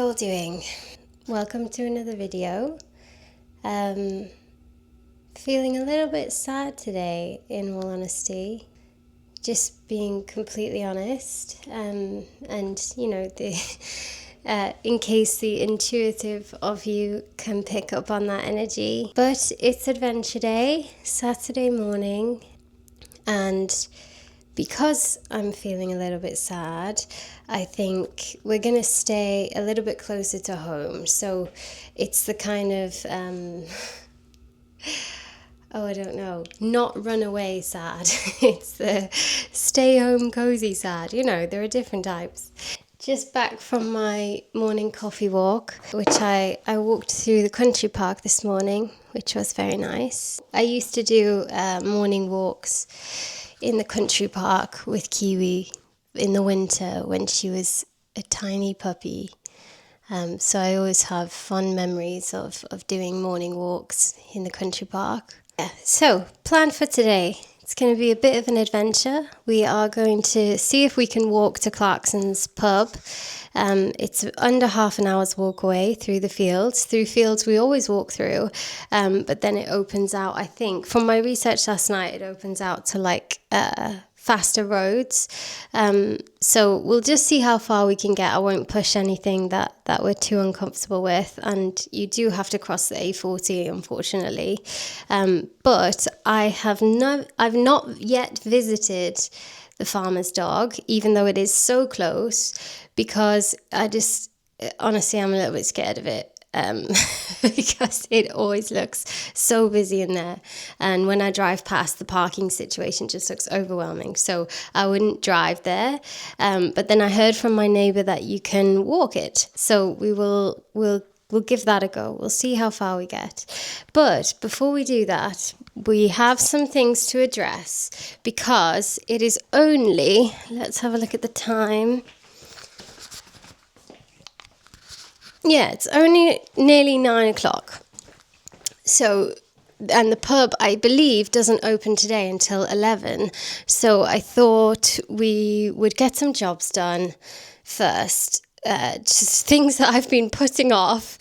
you all doing? Welcome to another video. Feeling a little bit sad today, in all honesty. Just being completely honest. And you know, in case the intuitive of you can pick up on that energy. But it's Adventure Day, Saturday morning, and because I'm feeling a little bit sad, I think we're going to stay a little bit closer to home. So it's the kind of, I don't know, not run away sad. It's the stay home cozy sad. You know, there are different types. Just back from my morning coffee walk, which I walked through the country park this morning, which was very nice. I used to do morning walks in the country park with Kiwi in the winter when she was a tiny puppy. So I always have fond memories of doing morning walks in the country park. Yeah, so plan for today. It's going to be a bit of an adventure. We are going to see if we can walk to Clarkson's pub. It's under half an hour's walk away through the fields. Through fields we always walk through, but then it opens out, I think, from my research last night, it opens out to like faster roads. So we'll just see how far we can get. I won't push anything that we're too uncomfortable with. And you do have to cross the A40, unfortunately. But I've not yet visited the farmer's dog, even though it is so close, because honestly, I'm a little bit scared of it. Because it always looks so busy in there, and when I drive past, the parking situation just looks overwhelming, so I wouldn't drive there. But then I heard from my neighbour that you can walk it, so we'll give that a go. We'll see how far we get. But before we do that, we have some things to address, because it is only, let's have a look at the time. Yeah, it's only nearly 9 o'clock. So, and the pub, I believe, doesn't open today until 11. So I thought we would get some jobs done first. Just things that I've been putting off.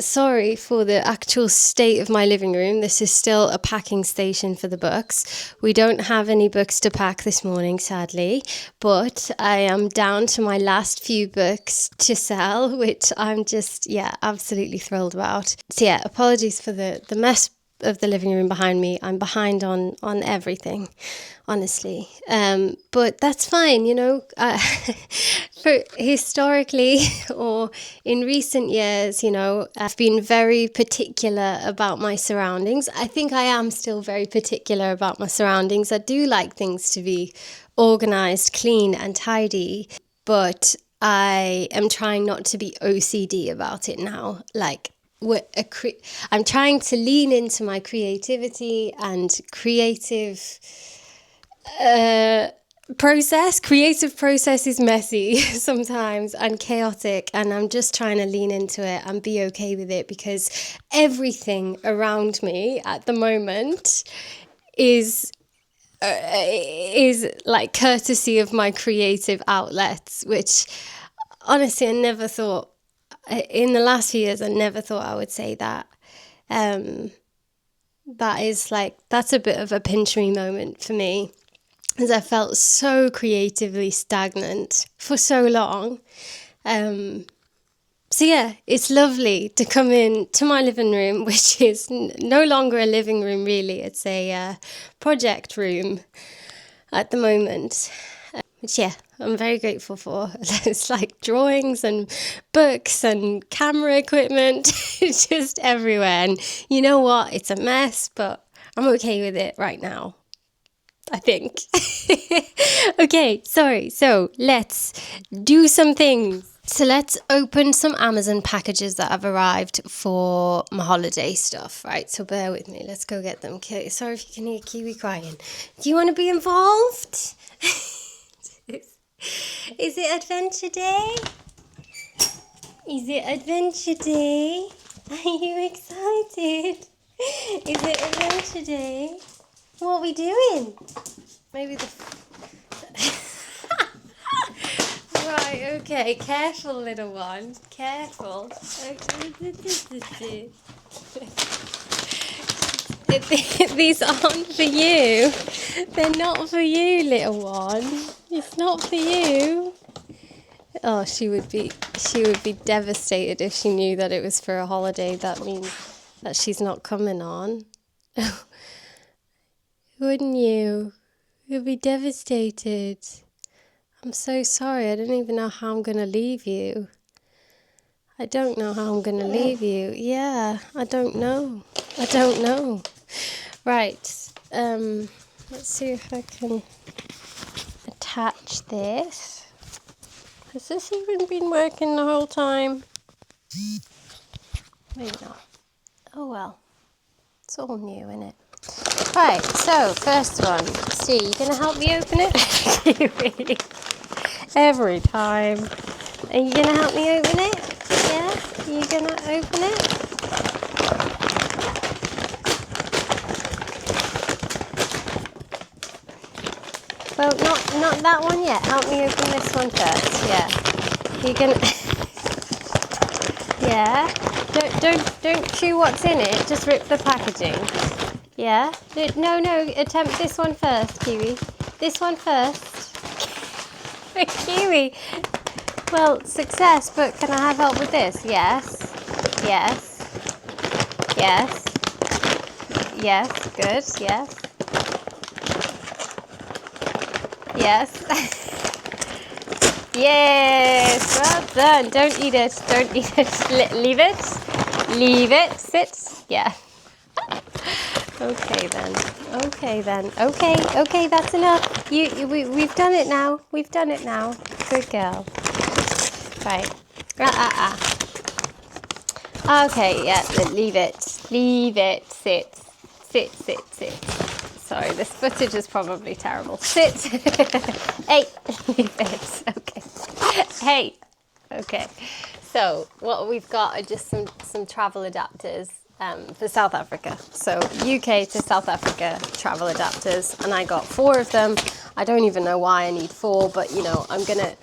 Sorry for the actual state of my living room. This is still a packing station for the books. We don't have any books to pack this morning, sadly, but I am down to my last few books to sell, which I'm just, absolutely thrilled about. So apologies for the mess of the living room behind me. I'm behind on everything, honestly, but that's fine, you know. For historically, or in recent years, you know, I've been very particular about my surroundings. I think I am still very particular about my surroundings. I do like things to be organized, clean and tidy, but I am trying not to be OCD about it now. Like, I'm trying to lean into my creativity and creative process. Creative process is messy sometimes and chaotic, and I'm just trying to lean into it and be okay with it, because everything around me at the moment is like courtesy of my creative outlets, which honestly I never thought. In the last few years, I never thought I would say that. That's a bit of a pinch me moment for me, as I felt so creatively stagnant for so long. It's lovely to come in to my living room, which is no longer a living room really. It's a project room at the moment. Which, I'm very grateful for. It's like drawings and books and camera equipment. It's just everywhere. And you know what? It's a mess, but I'm okay with it right now, I think. Okay, sorry. So let's do some things. So let's open some Amazon packages that have arrived for my holiday stuff, right? So bear with me. Let's go get them. Okay, sorry if you can hear Kiwi crying. Do you want to be involved? Is it Adventure Day? Is it Adventure Day? Are you excited? Is it Adventure Day? What are we doing? Maybe the... Right, Okay, careful, little one. Careful. Okay. These aren't for you. They're not for you, little one. It's not for you. Oh, she would be devastated if she knew that it was for a holiday. That means that she's not coming on. Wouldn't you? You'd be devastated. I'm so sorry. I don't even know how I'm going to leave you. I don't know how I'm going to leave you. Yeah, I don't know. I don't know. Right. Let's see if I can attach this. Has this even been working the whole time? Maybe not. Oh well. It's all new, isn't it? Right, so first one. See, you going to help me open it? Kiwi. Every time. Are you going to help me open it? Yeah? You going to open it? Well, not that one yet. Help me open this one first. Yeah. You gonna? Yeah. Don't chew what's in it. Just rip the packaging. Yeah. No. Attempt this one first, Kiwi. This one first. Kiwi. Well, success. But can I have help with this? Yes. Yes. Yes. Yes. Good. Yes. Yes. Yes. Well done. Don't eat it. Don't eat it. Leave it. Leave it. Sit. Yeah. Okay then. Okay then. Okay. That's enough. We've done it now. We've done it now. Good girl. Right. Okay. Yeah. Leave it. Leave it. Sit. Sit. Sorry, this footage is probably terrible. Sit. Hey, leave it. Okay. Hey. Okay. So what we've got are just some travel adapters for South Africa. So UK to South Africa travel adapters, and I got 4 of them. I don't even know why I need 4, but you know, I'm gonna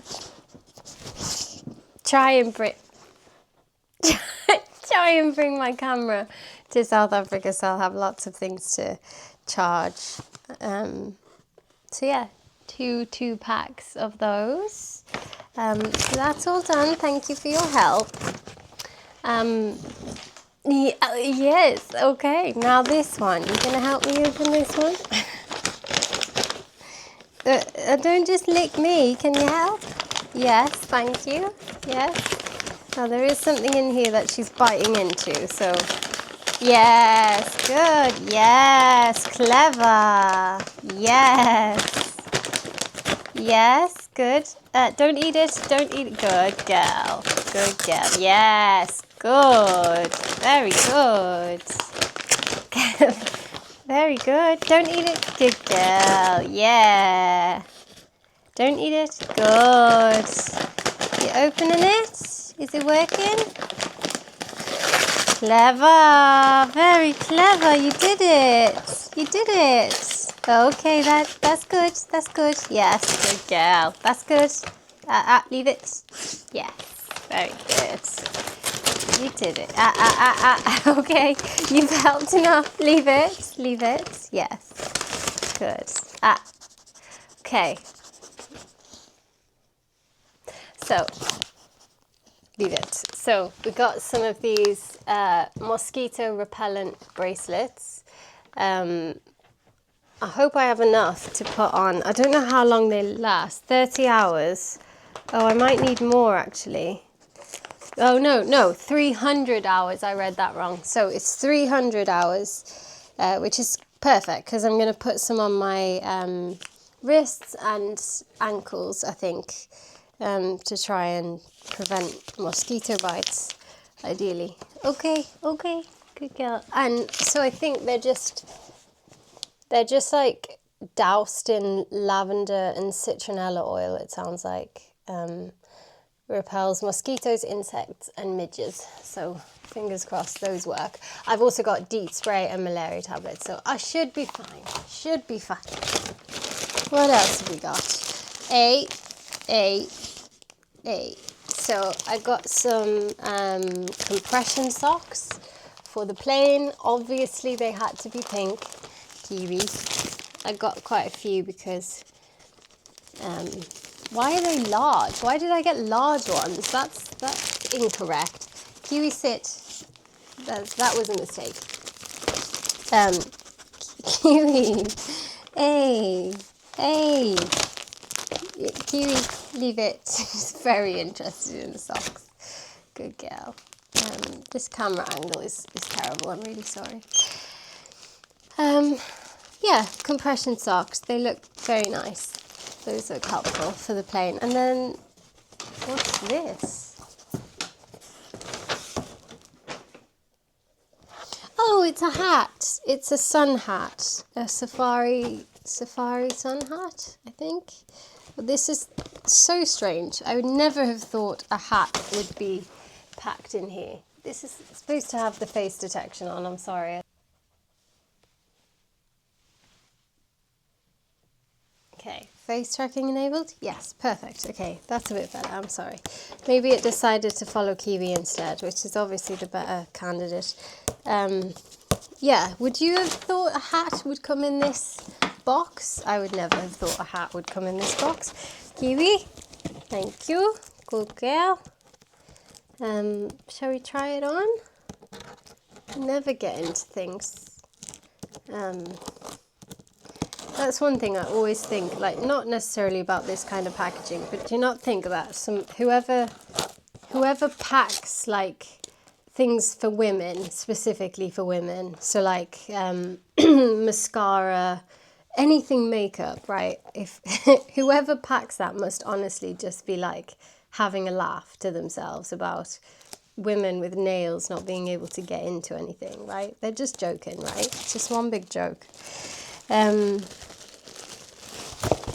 try and bring my camera to South Africa, so I'll have lots of things to charge. So yeah, two packs of those. So that's all done. Thank you for your help. Yes, okay. Now this one. You gonna help me open this one? Don't just lick me. Can you help? Yes, thank you. Yes. Now there is something in here that she's biting into, so yes, good. Yes, clever. Yes. Yes, good. Don't eat it. Don't eat it. Good girl. Good girl. Yes, good. Very good. Very good. Don't eat it. Good girl. Yeah. Don't eat it. Good. You opening it? Is it working? Clever. Very clever. You did it. You did it. Okay, that's good. That's good. Yes, good girl. That's good. Leave it. Yes. Very good. You did it. Okay. You've helped enough. Leave it. Leave it. Yes. Good. Okay. So, leave it. So, we got some of these mosquito repellent bracelets. I hope I have enough to put on. I don't know how long they last. 30 hours. Oh, I might need more actually. Oh, no, 300 hours. I read that wrong. So it's 300 hours, which is perfect because I'm going to put some on my wrists and ankles, I think, to try and prevent mosquito bites, ideally. Okay, good girl. And so I think they're just like doused in lavender and citronella oil, it sounds like. Repels mosquitoes, insects and midges. So fingers crossed those work. I've also got DEET spray and malaria tablets, so I should be fine. Should be fine. What else have we got? Hey, so I got some compression socks for the plane. Obviously they had to be pink. Kiwi. I got quite a few because why are they large? Why did I get large ones? That's incorrect. Kiwi, sit. That was a mistake. Kiwi. Hey. Hey. Kiwi, leave it. She's very interested in the socks. Good girl. This camera angle is terrible. I'm really sorry. Yeah, compression socks. They look very nice. Those look helpful for the plane. And then, what's this? Oh, it's a hat. It's a sun hat. A safari sun hat, I think. But this is so strange. I would never have thought a hat would be packed in here. This is supposed to have the face detection on. I'm sorry. Okay, face tracking enabled? Yes, perfect. Okay, that's a bit better. I'm sorry. Maybe it decided to follow Kiwi instead, which is obviously the better candidate. Yeah, would you have thought a hat would come in this box? I would never have thought a hat would come in this box. Kiwi, thank you. Good girl. Shall we try it on? Never get into things. That's one thing I always think, like, not necessarily about this kind of packaging, but do you not think that whoever packs like things for women, specifically for women, so like mascara, anything makeup, right? If whoever packs that must honestly just be like having a laugh to themselves about women with nails not being able to get into anything, right? They're just joking, right? It's just one big joke.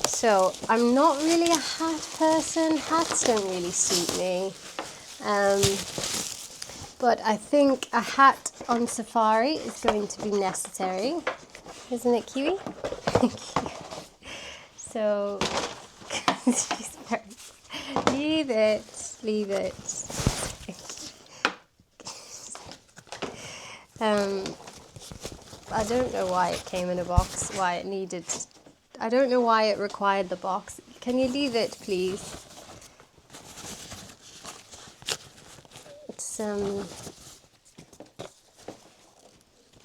So I'm not really a hat person. Hats don't really suit me. But I think a hat on safari is going to be necessary. Isn't it, Kiwi? So, she's very... Leave it. Leave it. I don't know why it came in a box, why it needed... I don't know why it required the box. Can you leave it, please? It's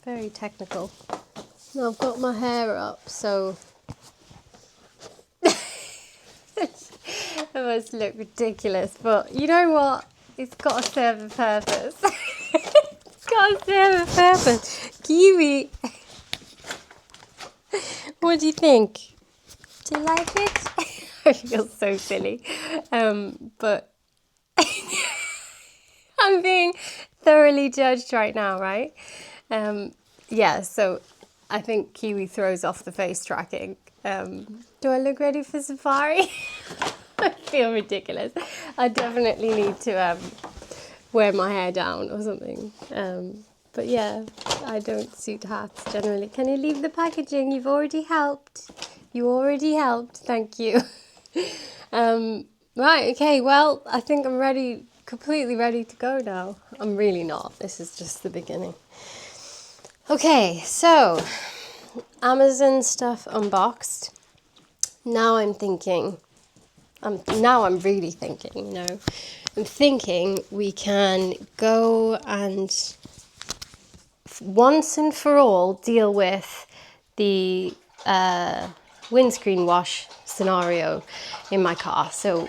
very technical. Now I've got my hair up, so it must look ridiculous, but you know what? It's got to serve a purpose. It's got to serve a purpose. Kiwi, what do you think? Do you like it? I feel so silly, but I'm being thoroughly judged right now, right? Yeah, so I think Kiwi throws off the face tracking. Do I look ready for safari? I feel ridiculous. I definitely need to wear my hair down or something. But yeah, I don't suit hats generally. Can you leave the packaging? You've already helped. You already helped. Thank you. Right, okay, well, I think I'm ready, completely ready to go now. I'm really not. This is just the beginning. Okay, so Amazon stuff unboxed. Now I'm thinking, now I'm really thinking, you know. I'm thinking we can go and once and for all deal with the windscreen wash scenario in my car. So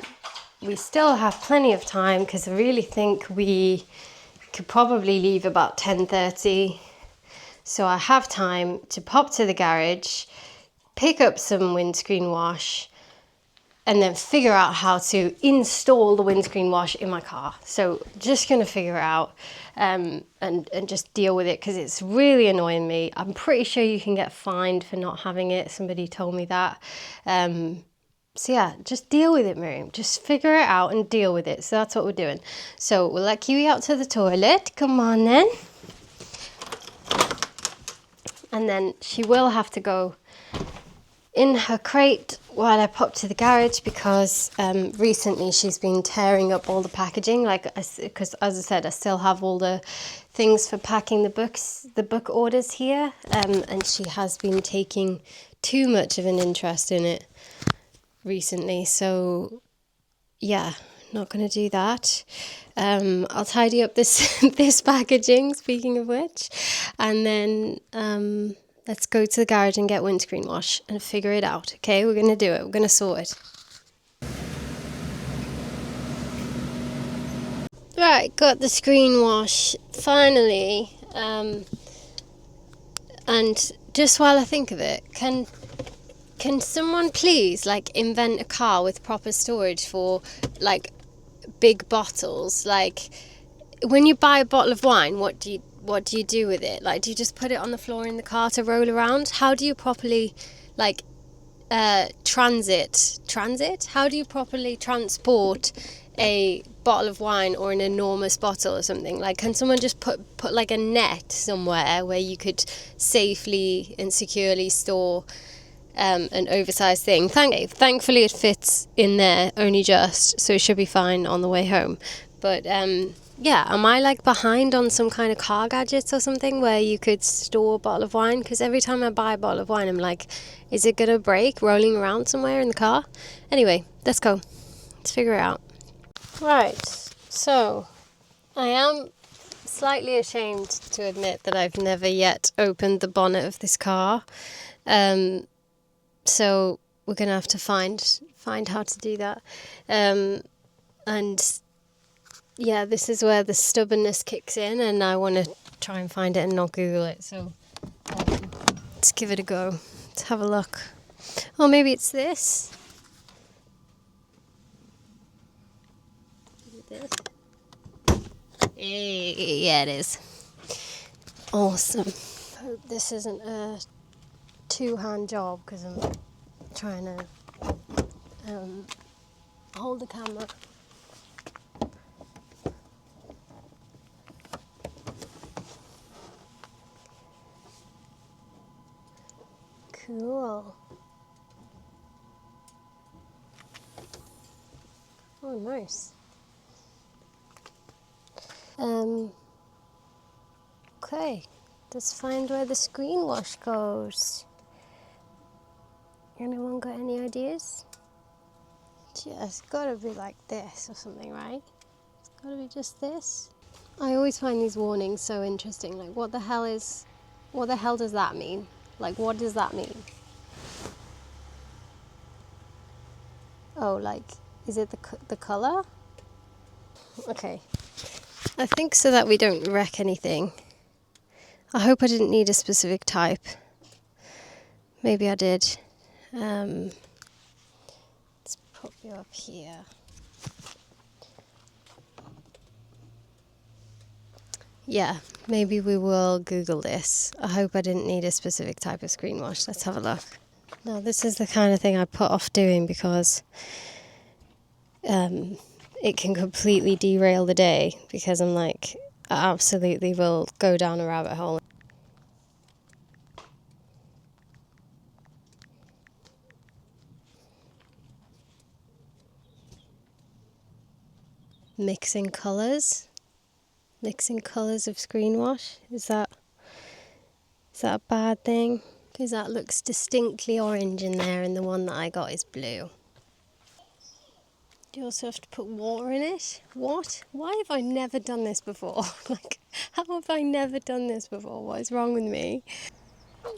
we still have plenty of time because I really think we could probably leave about 10:30. So I have time to pop to the garage, pick up some windscreen wash, and then figure out how to install the windscreen wash in my car. So just gonna figure it out and just deal with it because it's really annoying me. I'm pretty sure you can get fined for not having it. Somebody told me that. So yeah, just deal with it, Miriam. Just figure it out and deal with it. So that's what we're doing. So we'll let Kiwi out to the toilet. Come on then. And then she will have to go in her crate while I popped to the garage because recently she's been tearing up all the packaging. Because as I said, I still have all the things for packing the book orders here, and she has been taking too much of an interest in it recently. So yeah, not going to do that. I'll tidy up this this packaging, speaking of which, and then let's go to the garage and get windscreen wash and figure it out. Okay, we're going to do it. We're going to sort it. Right, got the screen wash finally. And just while I think of it, can someone please invent a car with proper storage for big bottles? Like, when you buy a bottle of wine, what do you do with it? Like, do you just put it on the floor in the car to roll around? How do you properly transit? How do you properly transport a bottle of wine or an enormous bottle or something? Like, can someone just put a net somewhere where you could safely and securely store an oversized thing? Thankfully it fits in there only just, so it should be fine on the way home. But yeah, am I behind on some kind of car gadgets or something where you could store a bottle of wine? Because every time I buy a bottle of wine, I'm like, is it gonna break rolling around somewhere in the car? Anyway, let's go. Let's figure it out. Right, so I am slightly ashamed to admit that I've never yet opened the bonnet of this car. So we're gonna have to find how to do that. And yeah, this is where the stubbornness kicks in, and I want to try and find it and not Google it. So let's give it a go. Let's have a look. Oh, maybe it's this. Is it this? Yeah, it is. Awesome. Hope this isn't a two-hand job because I'm trying to hold the camera. Cool. Oh, nice. Okay, let's find where the screen wash goes. Anyone got any ideas? Yeah, it's gotta be like this or something, right? It's gotta be just this. I always find these warnings so interesting. Like, what the hell does that mean? Like, what does that mean? Oh, is it the color? Okay. I think so that we don't wreck anything. I hope I didn't need a specific type. Maybe I did. Let's pop you up here. Yeah, maybe we will Google this. I hope I didn't need a specific type of screen wash. Let's have a look. Now, this is the kind of thing I put off doing because it can completely derail the day, because I'm like, I absolutely will go down a rabbit hole. Mixing colours of screen wash. Is that a bad thing? Because that looks distinctly orange in there, and the one that I got is blue. Do you also have to put water in it? What? Why have I never done this before? How have I never done this before? What is wrong with me?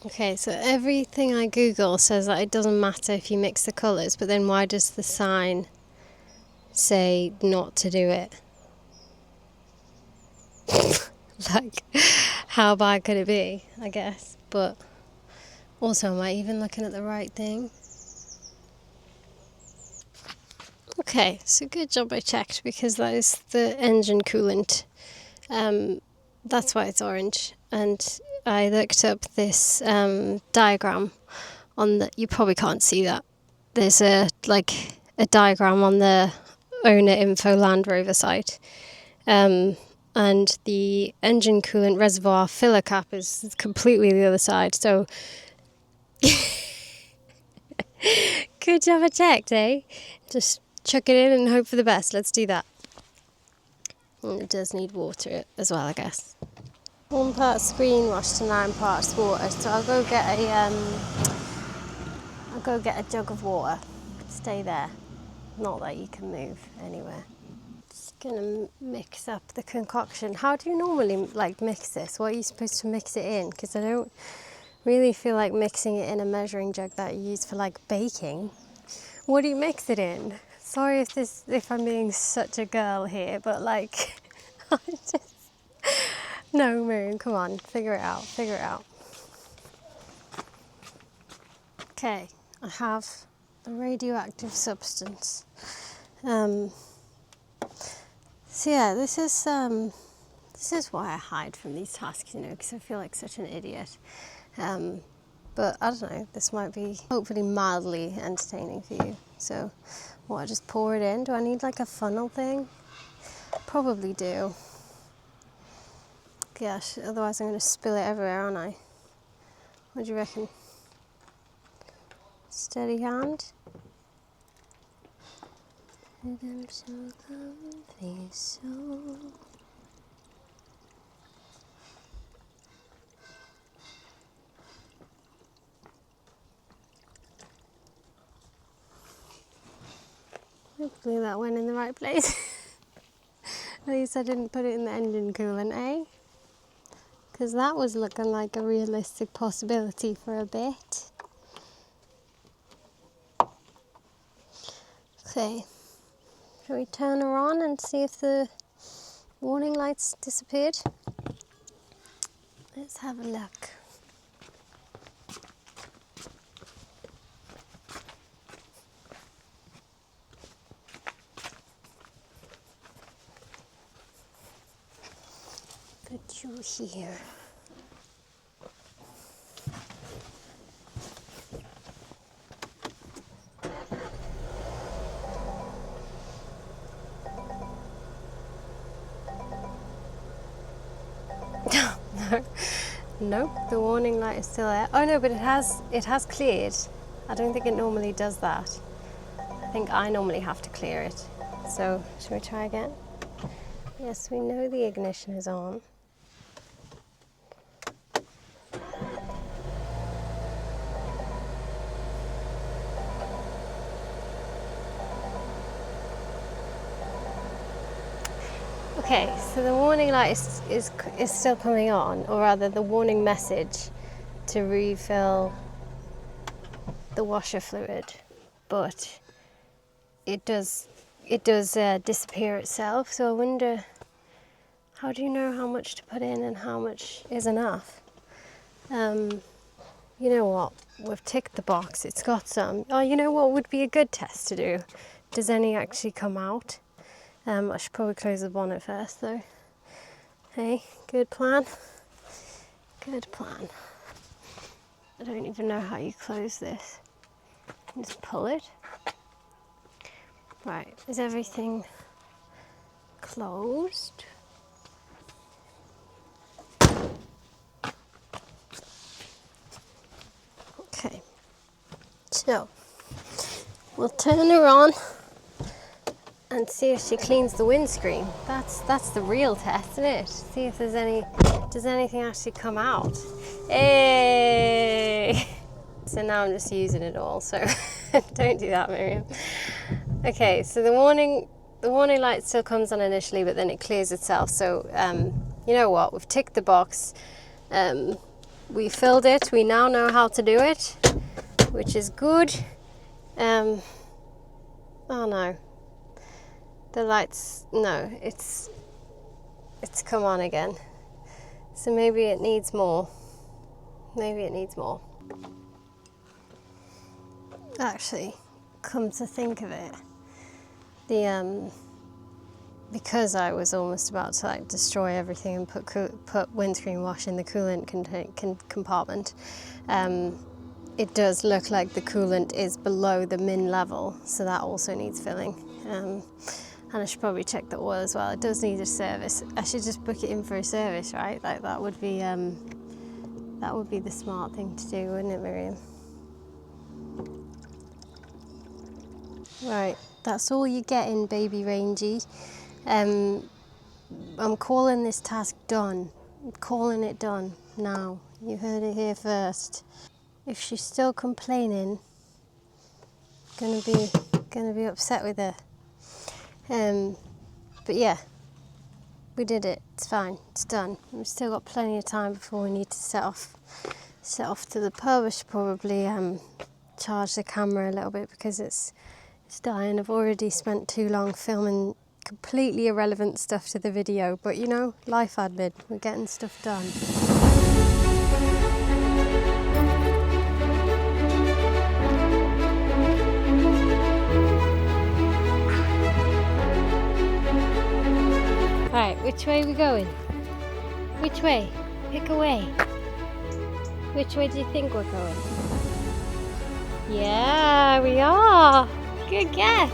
Okay, so everything I Google says that it doesn't matter if you mix the colours, but then why does the sign say not to do it? How bad could it be, I guess? But also, am I even looking at the right thing? Okay, so good job I checked, because that is the engine coolant. That's why it's orange. And I looked up this diagram on the... You probably can't see that. There's a diagram on the owner info Land Rover site. And the engine coolant reservoir filler cap is completely the other side. So Good job I checked, eh? Just chuck it in and hope for the best. Let's do that. And it does need water as well, I guess. 1 part screen wash to 9 parts water. So I'll go get a jug of water. Stay there. Not that you can move anywhere. Just gonna mix up the concoction. How do you normally mix this? What are you supposed to mix it in? Because I don't really feel like mixing it in a measuring jug that you use for baking. What do you mix it in? Sorry if I'm being such a girl here, but I just... No, Miriam, come on, figure it out. Okay, I have the radioactive substance. So yeah, this is why I hide from these tasks, because I feel like such an idiot. But I don't know, this might be hopefully mildly entertaining for you. So, I just pour it in? Do I need a funnel thing? Probably do. Gosh, otherwise I'm going to spill it everywhere, aren't I? What do you reckon? Steady hand. And I'm so lonely, so... Hopefully that went in the right place. At least I didn't put it in the engine coolant, eh? Because that was looking like a realistic possibility for a bit. Okay, shall we turn her on and see if the warning lights disappeared? Let's have a look. Put you here. Nope, the warning light is still there. Oh no, but it has cleared. I don't think it normally does that. I think I normally have to clear it. So, shall we try again? Yes, we know the ignition is on. Okay, so the warning light is still coming on, or rather the warning message to refill the washer fluid, but it does disappear itself. So I wonder, how do you know how much to put in and how much is enough? You know what? We've ticked the box. It's got some. Oh, you know what would be a good test to do? Does any actually come out? I should probably close the bonnet first though. Hey, good plan. Good plan. I don't even know how you close this. Just pull it. Right, is everything closed? Okay, so we'll turn her on and see if she cleans the windscreen. That's the real test, isn't it? See if does anything actually come out. Hey! So now I'm just using it all, so don't do that, Miriam. Okay, so the warning light still comes on initially, but then it clears itself. So you know what? We've ticked the box. We filled it. We now know how to do it, which is good. Oh no. The lights, no, it's come on again. So maybe it needs more. Actually, come to think of it, because I was almost about to destroy everything and put windscreen wash in the coolant compartment, it does look like the coolant is below the min level, so that also needs filling. And I should probably check the oil as well. It does need a service. I should just book it in for a service, right? That would be the smart thing to do, wouldn't it, Miriam? Right, that's all you're getting, baby Rangy. I'm calling this task done. I'm calling it done now. You heard it here first. If she's still complaining, gonna be upset with her. But yeah, we did it. It's fine. It's done. We've still got plenty of time before we need to set off to the pub. I should probably charge the camera a little bit because it's dying. I've already spent too long filming completely irrelevant stuff to the video, but you know, life admin, we're getting stuff done. Right, which way are we going? Which way? Pick a way. Which way do you think we're going? Yeah, we are. Good guess.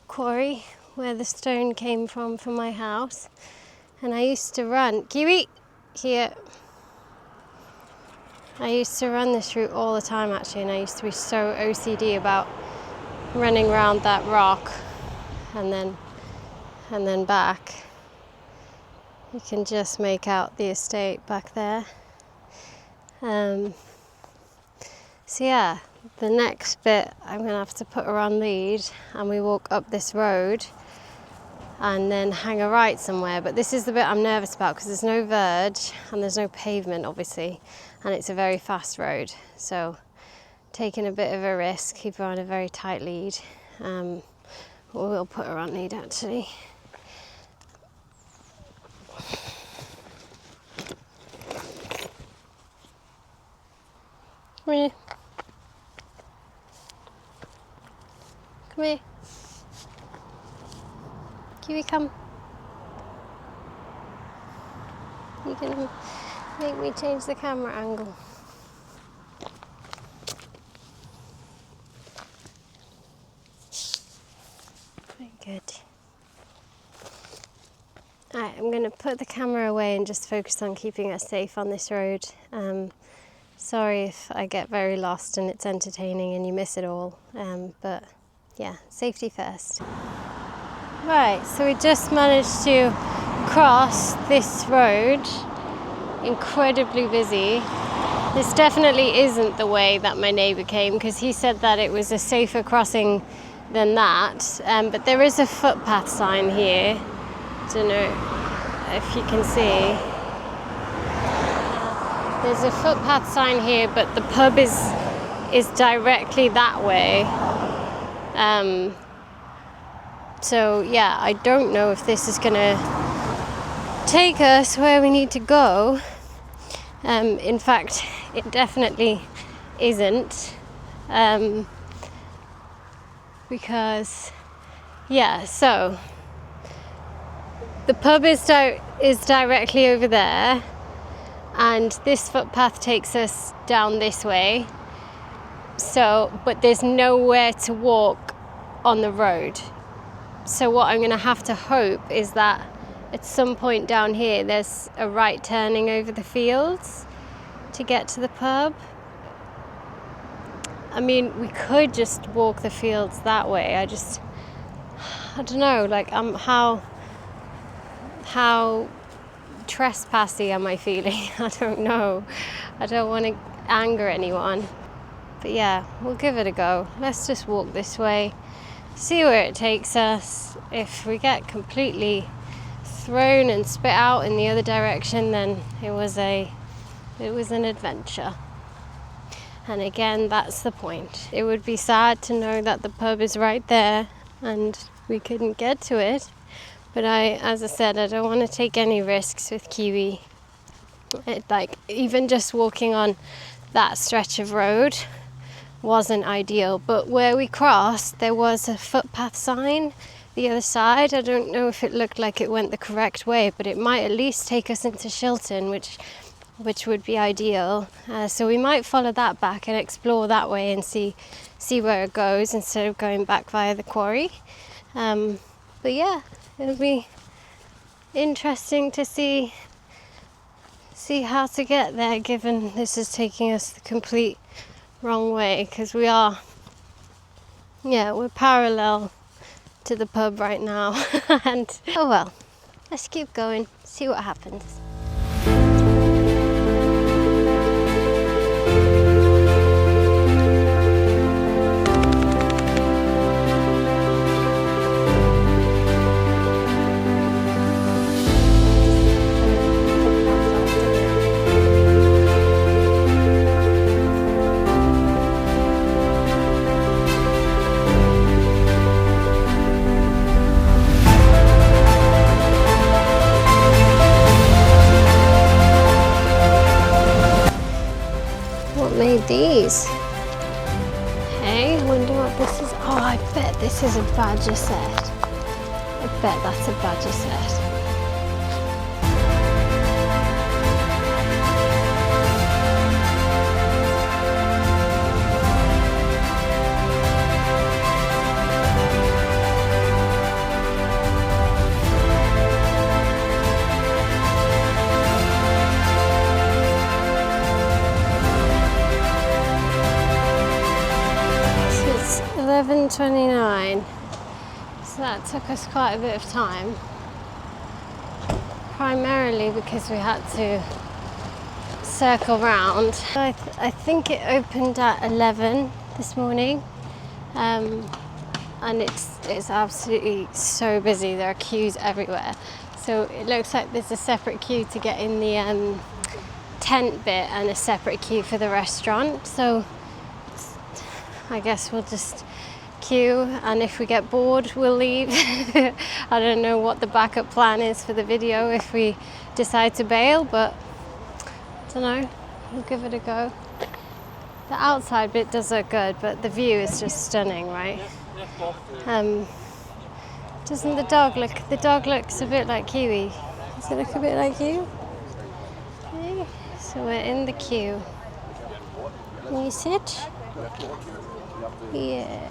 Quarry where the stone came from for my house, and I used to run Kiwi here. I used to run this route all the time actually, and I used to be so OCD about running around that rock and then back. You can just make out the estate back there. So yeah, the next bit I'm going to have to put her on lead and we walk up this road and then hang a right somewhere. But this is the bit I'm nervous about because there's no verge and there's no pavement obviously, and it's a very fast road. So taking a bit of a risk, keep her on a very tight lead. Or we'll put her on lead actually. Come here. Come here. Kiwi, come. You're gonna make me change the camera angle. Very good. Alright, I'm gonna put the camera away and just focus on keeping us safe on this road. Sorry if I get very lost and it's entertaining and you miss it all, but yeah, safety first. Right, so we just managed to cross this road, incredibly busy. This definitely isn't the way that my neighbour came because he said that it was a safer crossing than that, but there is a footpath sign here. Don't know if you can see. There's a footpath sign here, but the pub is directly that way. So yeah, I don't know if this is gonna take us where we need to go. In fact, it definitely isn't. Because yeah, so the pub is directly over there, and this footpath takes us down this way. So, but there's nowhere to walk on the road. So what I'm gonna have to hope is that at some point down here there's a right turning over the fields to get to the pub. I mean, we could just walk the fields that way. I don't know, like how trespassy am I feeling? I don't know. I don't want to anger anyone. But yeah, we'll give it a go. Let's just walk this way, see where it takes us. If we get completely thrown and spit out in the other direction, then it was an adventure. And again, that's the point. It would be sad to know that the pub is right there and we couldn't get to it. But as I said, I don't want to take any risks with Kiwi. Like, even just walking on that stretch of road wasn't ideal, but where we crossed there was a footpath sign the other side. I don't know if it looked like it went the correct way, but it might at least take us into Shilton, which would be ideal. So we might follow that back and explore that way and see where it goes instead of going back via the quarry. But yeah, it'll be interesting to see how to get there, given this is taking us the complete wrong way, because we're parallel to the pub right now. And oh well, let's keep going, see what happens. These. Hey, wonder what this is. Oh, I bet this is a badger set. I bet that's a badger set. It's 11:29, so that took us quite a bit of time, primarily because we had to circle round. I think it opened at 11 this morning, and it's absolutely so busy. There are queues everywhere, so it looks like there's a separate queue to get in the tent bit and a separate queue for the restaurant. So I guess we'll just queue, and if we get bored we'll leave. I don't know what the backup plan is for the video if we decide to bail, but I don't know, we'll give it a go. The outside bit does look good, but the view is just stunning, right? Doesn't the dog looks a bit like Kiwi. Does it look a bit like you? Okay, so we're in the queue. Can you sit? Yeah.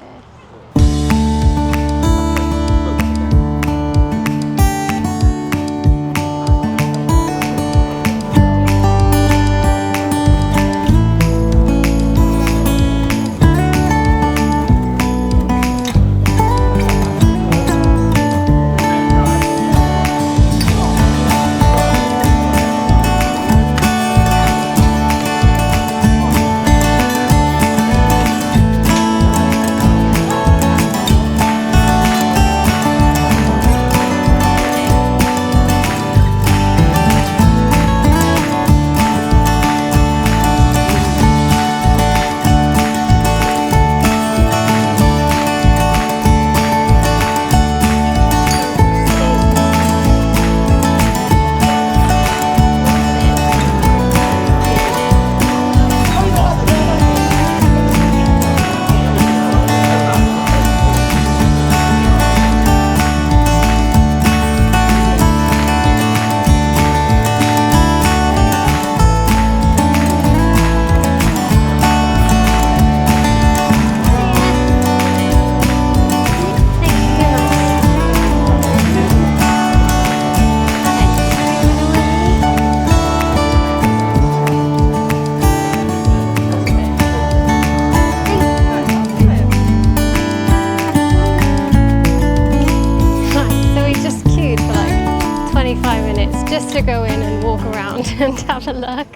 Just to go in and walk around and have a look.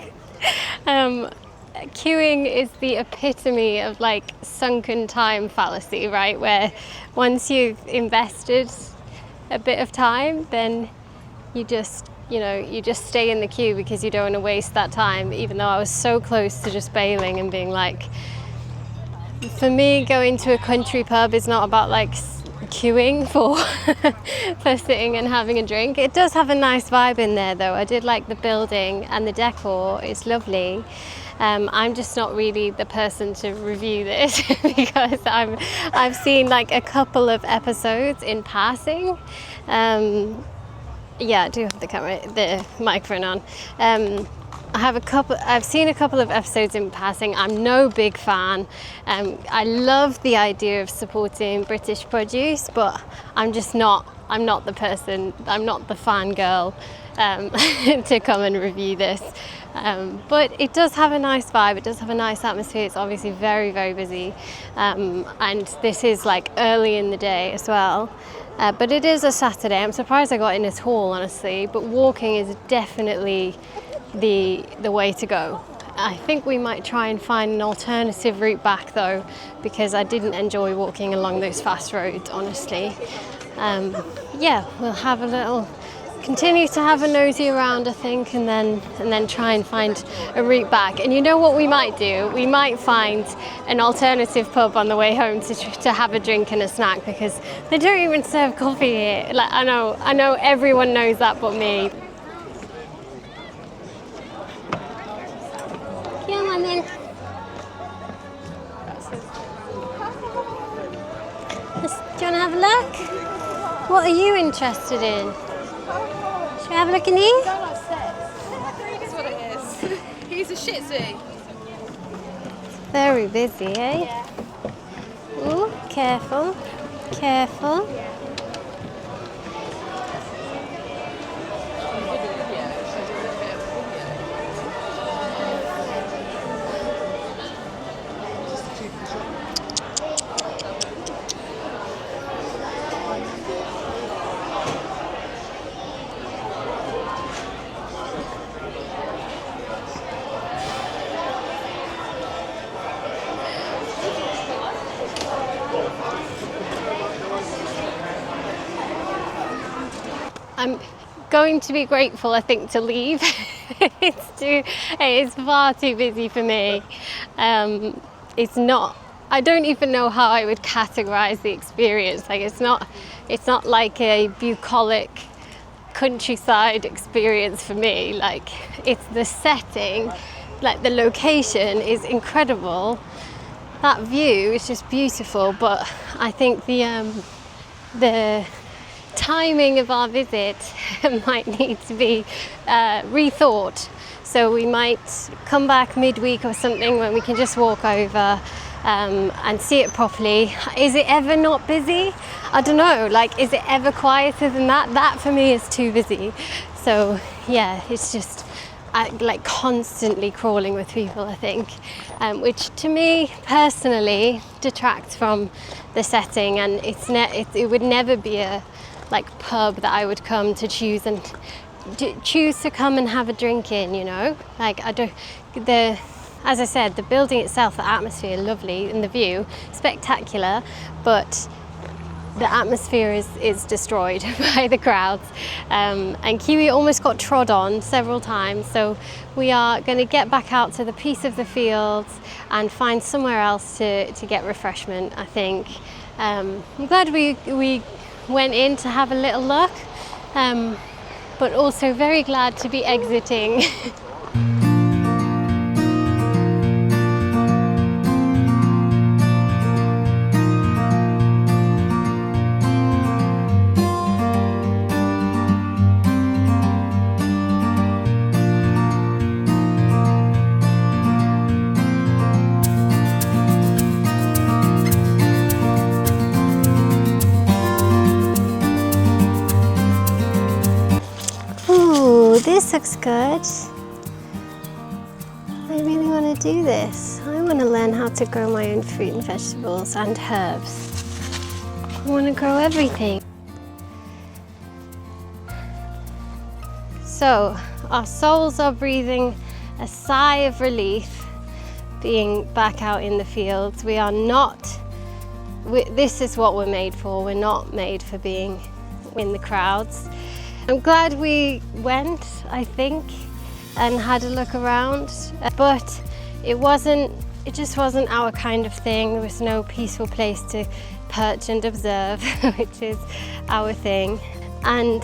Queuing is the epitome of like sunken time fallacy, right? Where once you've invested a bit of time, then you just stay in the queue because you don't want to waste that time, even though I was so close to just bailing and being like, for me, going to a country pub is not about like queuing for for sitting and having a drink. It does have a nice vibe in there though. I did like the building and the decor, it's lovely. I'm just not really the person to review this because I've seen like a couple of episodes in passing. Yeah, I do have the microphone on. I've seen a couple of episodes in passing. I'm no big fan. I love the idea of supporting British produce, but I'm not the person, I'm not the fangirl to come and review this. But it does have a nice vibe, it does have a nice atmosphere. It's obviously very, very busy. And this is like early in the day as well. But it is a Saturday. I'm surprised I got in at all, honestly, but walking is definitely the way to go. I think we might try and find an alternative route back though, because I didn't enjoy walking along those fast roads, honestly. Yeah, we'll continue to have a nosy around, I think, and then try and find a route back. And you know what we might do? We might find an alternative pub on the way home to have a drink and a snack, because they don't even serve coffee here. Like, I know everyone knows that but me. Come on then. Do you want to have a look? What are you interested in? Should we have a look in here? That's what it is. He's a shih tzu. Very busy, eh? Yeah. Ooh, careful, careful. I'm going to be grateful, I think, to leave. It is far too busy for me. I don't even know how I would categorize the experience. Like, it's not like a bucolic countryside experience for me. Like, it's the setting, like the location is incredible. That view is just beautiful, but I think the timing of our visit might need to be rethought. So we might come back midweek or something when we can just walk over and see it properly. Is it ever not busy? I don't know. Like, is it ever quieter than that? That for me is too busy. So yeah, it's just like constantly crawling with people, I think, which to me personally detracts from the setting, and it would never be a like pub that I would come to choose to come and have a drink in, you know. Like, as I said, the building itself, the atmosphere, lovely, and the view, spectacular, but the atmosphere is destroyed by the crowds. And Kiwi almost got trod on several times, so we are going to get back out to the peace of the fields and find somewhere else to get refreshment, I think. I'm glad we went in to have a little look, but also very glad to be exiting. This looks good. I really want to do this. I want to learn how to grow my own fruit and vegetables and herbs. I want to grow everything. So our souls are breathing a sigh of relief being back out in the fields. We are not, this is what we're made for. We're not made for being in the crowds. I'm glad we went, I think, and had a look around, but it just wasn't our kind of thing. There was no peaceful place to perch and observe, which is our thing. And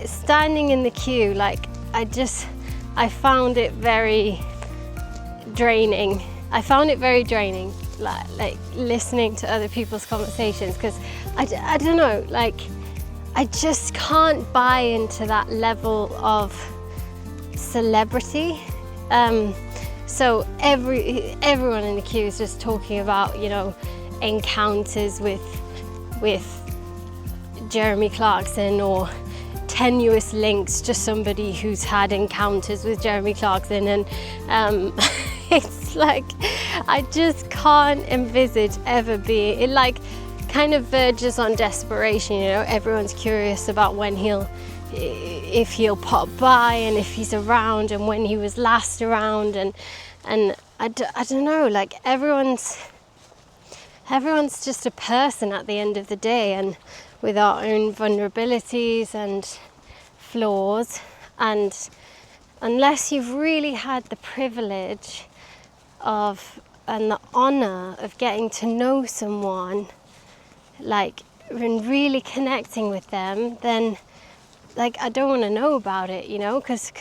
standing in the queue, like, I found it very draining. I found it very draining, like listening to other people's conversations, because I don't know, like I just can't buy into that level of celebrity. So everyone in the queue is just talking about, you know, encounters with Jeremy Clarkson, or tenuous links to somebody who's had encounters with Jeremy Clarkson, and it's like I just can't envisage ever being. It like kind of verges on desperation, you know. Everyone's curious about if he'll pop by, and if he's around, and when he was last around, and I don't know, like everyone's just a person at the end of the day, and with our own vulnerabilities and flaws, and unless you've really had the privilege of and the honor of getting to know someone, like, and really connecting with them, then like I don't want to know about it, you know, because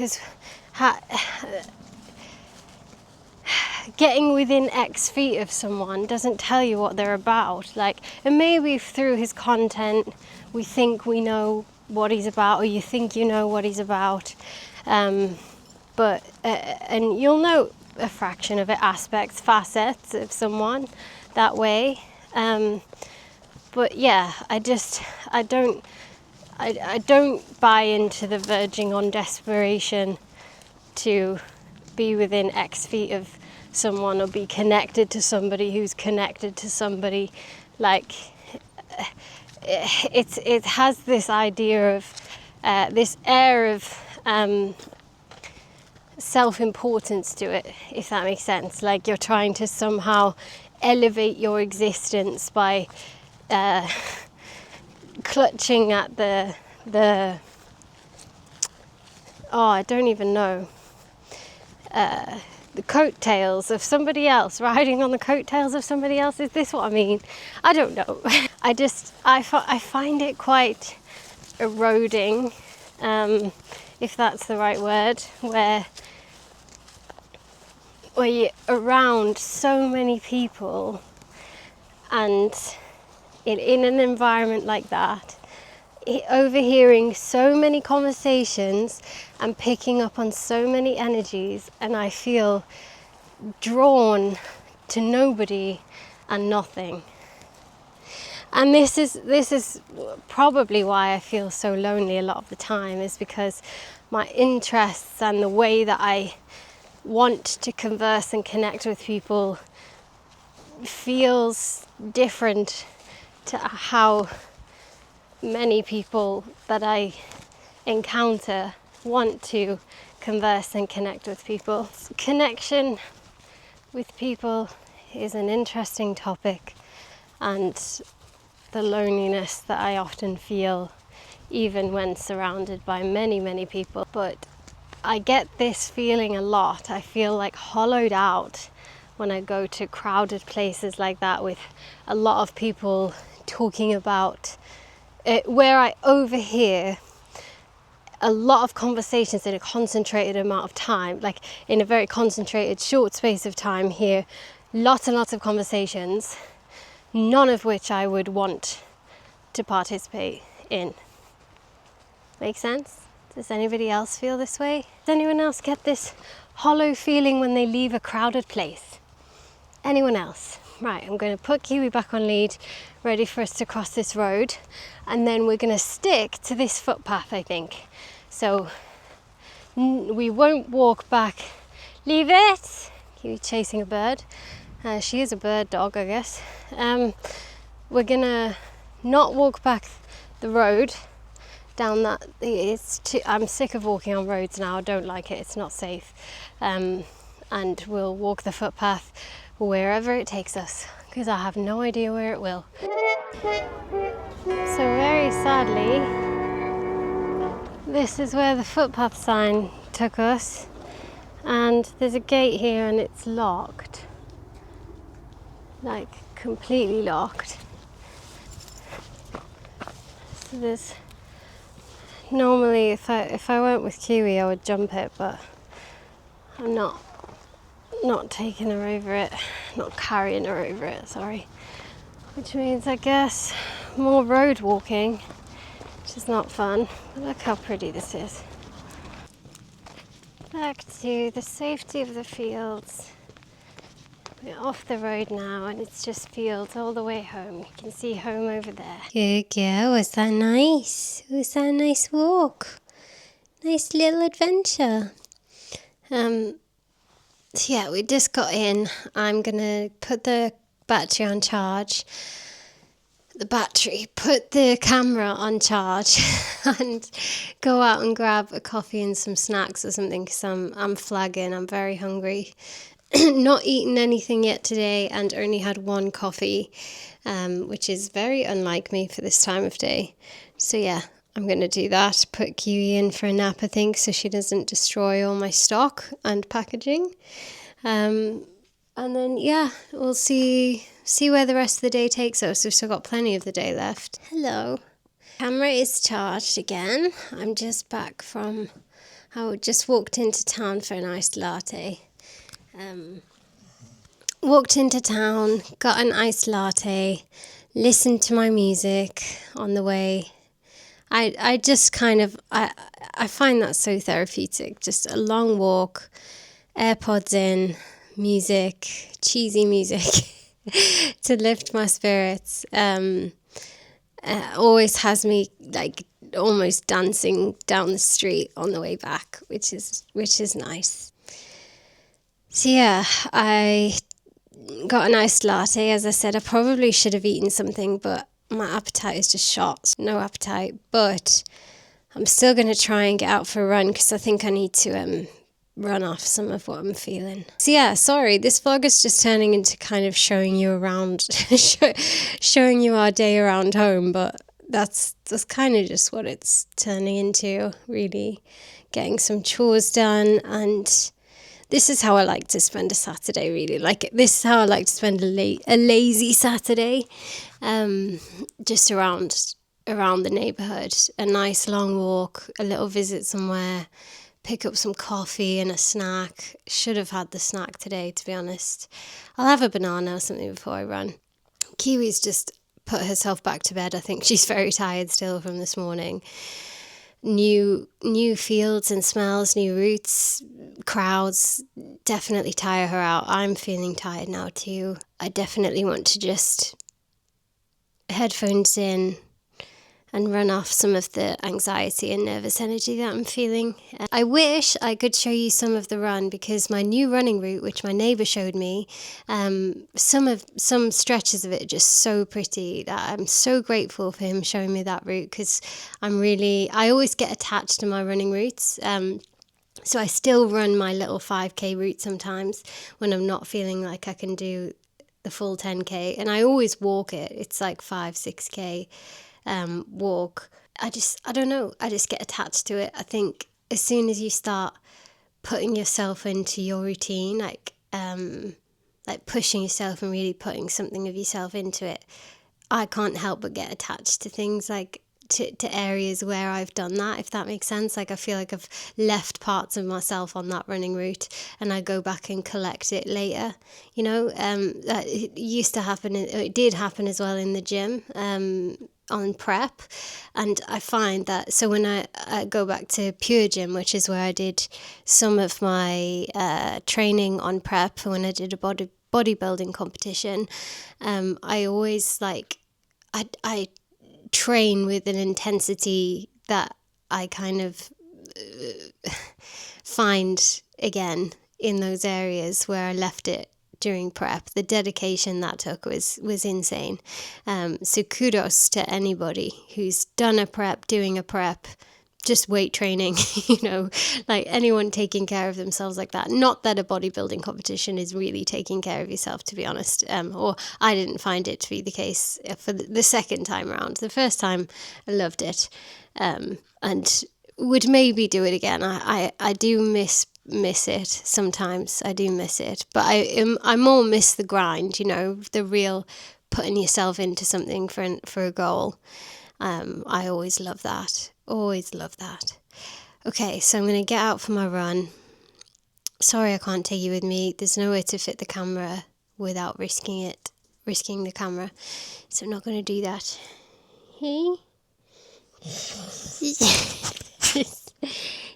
getting within X feet of someone doesn't tell you what they're about. Like, and maybe through his content we think we know what he's about, or you think you know what he's about, but and you'll know a fraction of it, facets of someone that way, but yeah, I don't buy into the verging on desperation to be within X feet of someone, or be connected to somebody who's connected to somebody. Like, it has this idea of this air of self-importance to it, if that makes sense. Like you're trying to somehow elevate your existence by clutching at the I don't even know, the coattails of somebody else, riding on the coattails of somebody else. Is this what I mean? I don't know. I find it quite eroding, if that's the right word, where you're around so many people, and in an environment like that, overhearing so many conversations and picking up on so many energies, and I feel drawn to nobody and nothing. And this is probably why I feel so lonely a lot of the time, is because my interests and the way that I want to converse and connect with people feels different to how many people that I encounter want to converse and connect with people. Connection with people is an interesting topic, and the loneliness that I often feel even when surrounded by many, many people. But I get this feeling a lot. I feel like hollowed out when I go to crowded places like that with a lot of people talking about it, where I overhear a lot of conversations in a concentrated amount of time, like in a very concentrated short space of time here, lots and lots of conversations, none of which I would want to participate in. Make sense? Does anybody else feel this way? Does anyone else get this hollow feeling when they leave a crowded place? Anyone else? Right, I'm going to put Kiwi back on lead, ready for us to cross this road, and then we're going to stick to this footpath, I think. So we won't walk back. Leave it! Kiwi chasing a bird. She is a bird dog, I guess. We're going to not walk back the road down that. I'm sick of walking on roads now. I don't like it. It's not safe. And we'll walk the footpath wherever it takes us, because I have no idea where it will. So very sadly, this is where the footpath sign took us, and there's a gate here and it's locked, like completely locked. So there's normally, if I went with Kiwi I would jump it, but I'm not not taking her over it, not carrying her over it, sorry. Which means, I guess, more road walking, which is not fun. But look how pretty this is. Back to the safety of the fields. We're off the road now and it's just fields all the way home. You can see home over there. Good girl, was that nice? Was that a nice walk? Nice little adventure. So yeah, we just got in. I'm gonna put the battery on charge. Put the camera on charge and go out and grab a coffee and some snacks or something because I'm flagging. I'm very hungry. Not eaten anything yet today and only had one coffee, which is very unlike me for this time of day. So yeah, I'm going to do that. Put Kiwi in for a nap, I think, so she doesn't destroy all my stock and packaging. And then, yeah, we'll see where the rest of the day takes us. We've still got plenty of the day left. Hello. Camera is charged again. I'm just back from, I just walked into town for an iced latte. Walked into town, got an iced latte, listened to my music on the way. I just kind of, I find that so therapeutic. Just a long walk, AirPods in, music, cheesy music to lift my spirits. Always has me like almost dancing down the street on the way back, which is nice. So yeah, I got a nice latte. As I said, I probably should have eaten something, but my appetite is just shot. No appetite, but I'm still going to try and get out for a run because I think I need to run off some of what I'm feeling. So yeah, sorry, this vlog is just turning into kind of showing you around, showing you our day around home, but that's kind of just what it's turning into, really. Getting some chores done, and this is how I like to spend a Saturday, really. Like, this is how I like to spend a lazy Saturday, just around the neighbourhood. A nice long walk, a little visit somewhere, pick up some coffee and a snack. Should have had the snack today, to be honest. I'll have a banana or something before I run. Kiwi's just put herself back to bed. I think she's very tired still from this morning. New fields and smells, new routes, crowds definitely tire her out. I'm feeling tired now too. I definitely want to just headphones in and run off some of the anxiety and nervous energy that I'm feeling. I wish I could show you some of the run because my new running route, which my neighbour showed me, some stretches of it are just so pretty that I'm so grateful for him showing me that route because I always get attached to my running routes. So I still run my little 5K route sometimes when I'm not feeling like I can do the full 10K, and I always walk it. It's like 5-6K walk. I don't know, I just get attached to it. I think as soon as you start putting yourself into your routine, like pushing yourself and really putting something of yourself into it, I can't help but get attached to things, like to areas where I've done that, if that makes sense. Like, I feel like I've left parts of myself on that running route and I go back and collect it later, you know. That it used to happen, it did happen as well in the gym, on prep. And I find that, so when I go back to Pure Gym, which is where I did some of my training on prep, when I did a bodybuilding competition, I always I train with an intensity that I kind of find again in those areas where I left it during prep. The dedication that took was insane. So kudos to anybody who's done a prep, doing a prep, just weight training, you know, like anyone taking care of themselves like that. Not that a bodybuilding competition is really taking care of yourself, to be honest, or I didn't find it to be the case for the second time around. The first time I loved it, and would maybe do it again. I do miss it sometimes. I do miss it, but I more miss the grind, you know, the real putting yourself into something for a goal. I always love that. Always love that. Okay, so I'm going to get out for my run. Sorry, I can't take you with me. There's no way to fit the camera without risking the camera. So I'm not going to do that. Hey?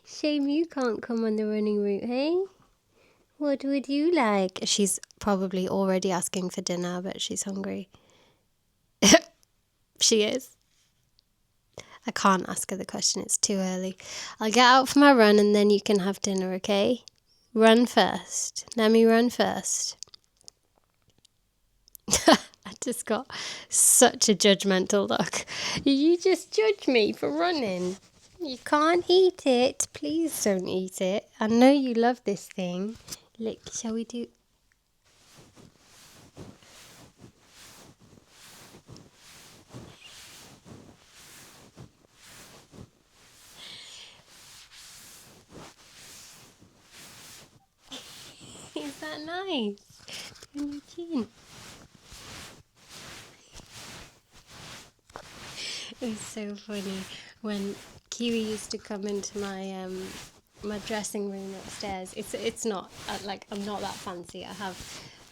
Shame you can't come on the running route, hey? What would you like? She's probably already asking for dinner, but she's hungry. She is. I can't ask her the question, it's too early. I'll get out for my run and then you can have dinner, okay? Run first. Let me run first. I just got such a judgmental look. You just judge me for running. You can't eat it. Please don't eat it. I know you love this thing. Look, shall we do... Is that nice? On your chin. It's so funny when Kiwi used to come into my dressing room upstairs. It's not like I'm not that fancy. I have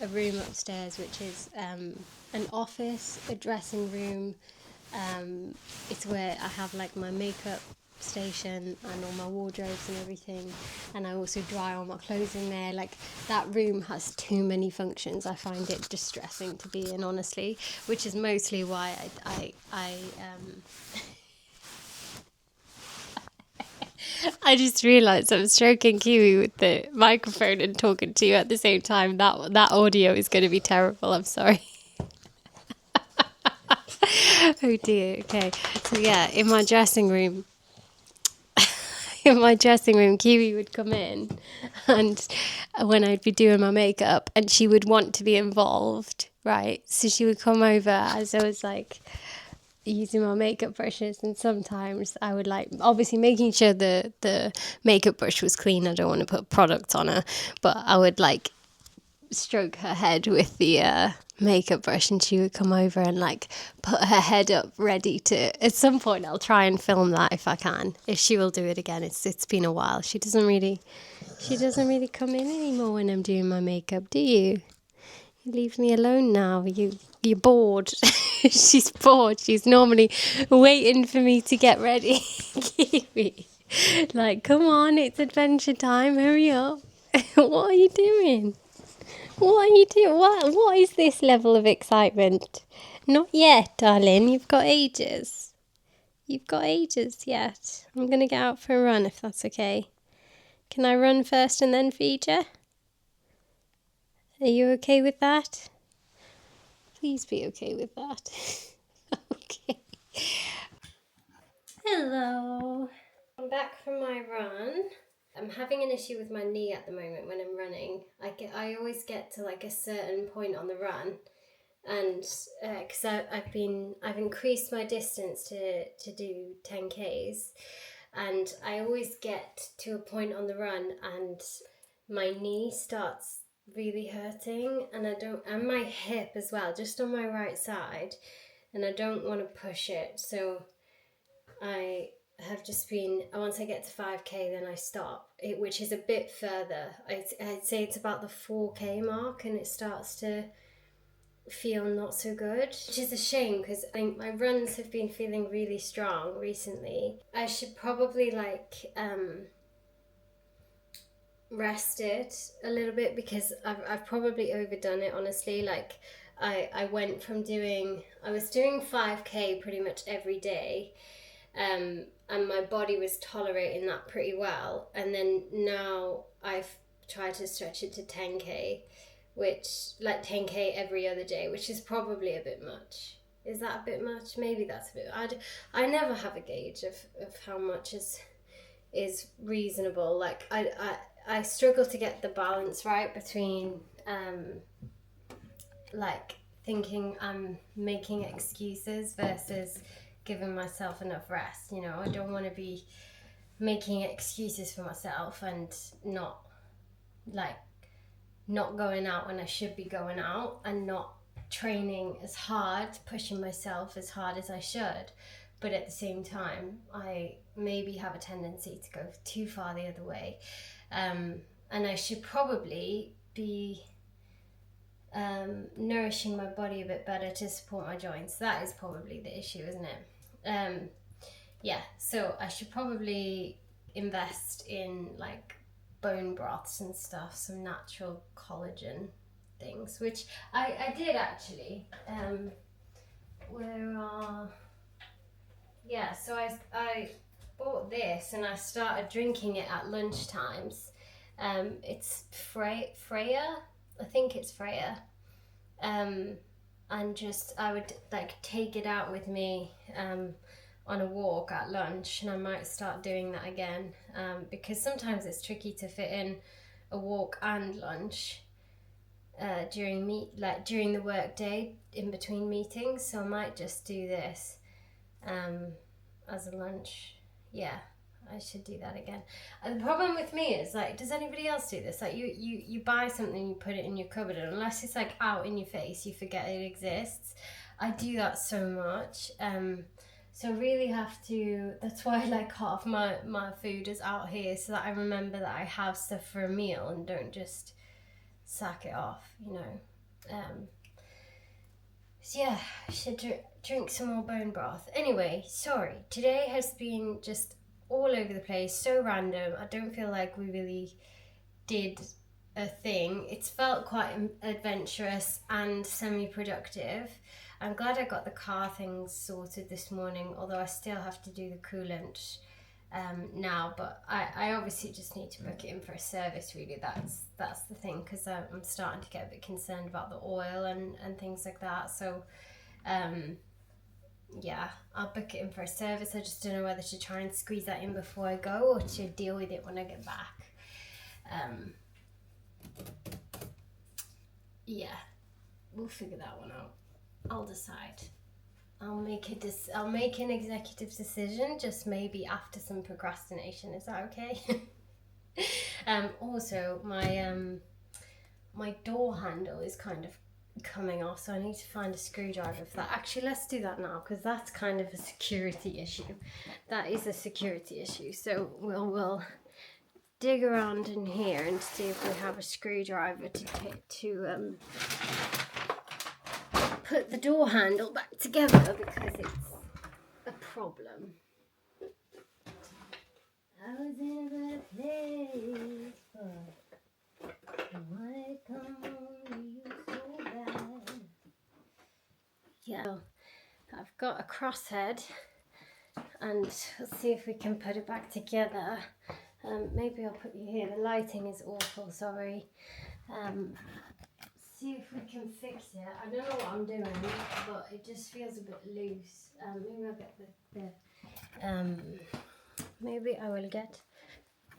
a room upstairs which is an office, a dressing room. It's where I have like my makeup station and all my wardrobes and everything, and I also dry all my clothes in there. Like, that room has too many functions. I find it distressing to be in, honestly, which is mostly why I just realised I'm stroking Kiwi with the microphone and talking to you at the same time. That audio is going to be terrible. I'm sorry. Oh dear. Okay. So yeah, in my dressing room, Kiwi would come in, and when I'd be doing my makeup, and she would want to be involved, right? So she would come over as I was like using my makeup brushes, and sometimes I would like obviously making sure the makeup brush was clean. I don't want to put product on her, but I would like stroke her head with the makeup brush, and she would come over and like put her head up ready to... At some point I'll try and film that if I can, if she will do it again. It's been a while. She doesn't really come in anymore when I'm doing my makeup, do you? You leave me alone now. You're bored. She's bored. She's normally waiting for me to get ready. Kiwi, like, come on, it's adventure time. Hurry up. What are you doing? What are you doing? What is this level of excitement? Not yet, darling. You've got ages. You've got ages yet. I'm going to get out for a run if that's okay. Can I run first and then feed you? Are you okay with that? Please be okay with that. Okay. Hello. I'm back from my run. I'm having an issue with my knee at the moment when I'm running. I always get to like a certain point on the run, and because I've increased my distance to do 10Ks, and I always get to a point on the run and my knee starts really hurting, and my hip as well, just on my right side, and I don't want to push it, so I have just been, once I get to 5K, then I stop, which is a bit further. I'd say it's about the 4K mark, and it starts to feel not so good, which is a shame because I think my runs have been feeling really strong recently. I should probably rest it a little bit because I've probably overdone it, honestly. Like, I went from I was doing 5K pretty much every day, and my body was tolerating that pretty well, and then now I've tried to stretch it to 10K, which, like, 10K every other day, which is probably a bit much. Is that a bit much? Maybe that's a bit... I never have a gauge of how much is reasonable. Like, I struggle to get the balance right between like thinking I'm making excuses versus giving myself enough rest. You know, I don't want to be making excuses for myself and not going out when I should be going out, and not training as hard, pushing myself as hard as I should. But at the same time, I maybe have a tendency to go too far the other way. and I should probably be nourishing my body a bit better to support my joints. That is probably the issue, isn't it? Yeah, so I should probably invest in like bone broths and stuff, some natural collagen things, which I did actually. So I bought this and I started drinking it at lunch times. It's Freya, I think it's Freya. And just I would like take it out with me on a walk at lunch, and I might start doing that again because sometimes it's tricky to fit in a walk and lunch during the work day in between meetings. So I might just do this as a lunch. Yeah, I should do that again. And the problem with me is like, does anybody else do this? Like you buy something, you put it in your cupboard, and unless it's like out in your face, you forget it exists. I do that so much. So really have to, that's why like half my food is out here, so that I remember that I have stuff for a meal and don't just sack it off, you know. So yeah, I should drink some more bone broth. Anyway, sorry, today has been just all over the place, so random. I don't feel like we really did a thing. It's felt quite adventurous and semi-productive. I'm glad I got the car things sorted this morning, although I still have to do the coolant now, but I obviously just need to book it in for a service, really. That's the thing, because I'm starting to get a bit concerned about the oil and things like that. So yeah, I'll book it in for a service. I just don't know whether to try and squeeze that in before I go or to deal with it when I get back. Yeah, we'll figure that one out. I'll decide. I'll make an executive decision, just maybe after some procrastination. Is that okay? Also, my door handle is kind of coming off, so I need to find a screwdriver for that. Actually, let's do that now, because that's kind of a security issue. That is a security issue. So we'll dig around in here and see if we have a screwdriver to put the door handle back together, because it's a problem. I was in a place, but why come on you so bad? Yeah, I've got a crosshead, and let's see if we can put it back together. Maybe I'll put you here. The lighting is awful, sorry. See if we can fix it. I don't know what I'm doing, but it just feels a bit loose. Maybe I'll get maybe I will get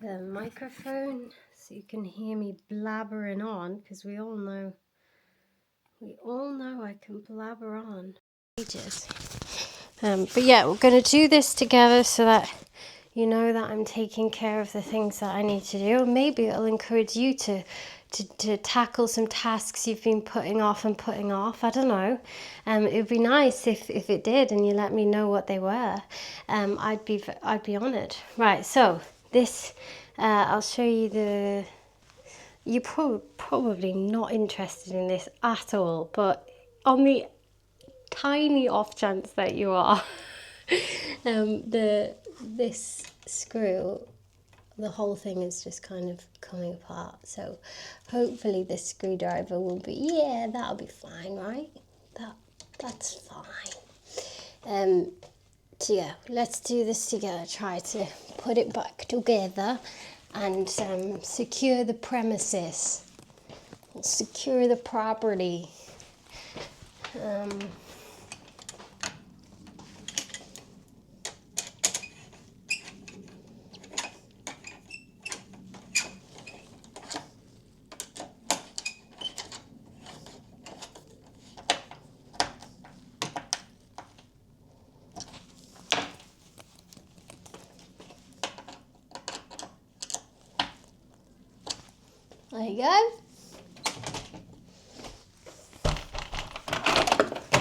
the microphone so you can hear me blabbering on, because we all know I can blabber on. But yeah, we're going to do this together so that you know that I'm taking care of the things that I need to do. Maybe it'll encourage you to tackle some tasks you've been putting off. I don't know. It would be nice if it did, and you let me know what they were. I'd be honoured. Right, so this, I'll show you you're probably not interested in this at all, but on the tiny off chance that you are, this screw, the whole thing is just kind of coming apart. So hopefully this screwdriver will be, that'll be fine, right? That's fine. So yeah, let's do this together. Try to put it back together and secure the premises, secure the property. There you go.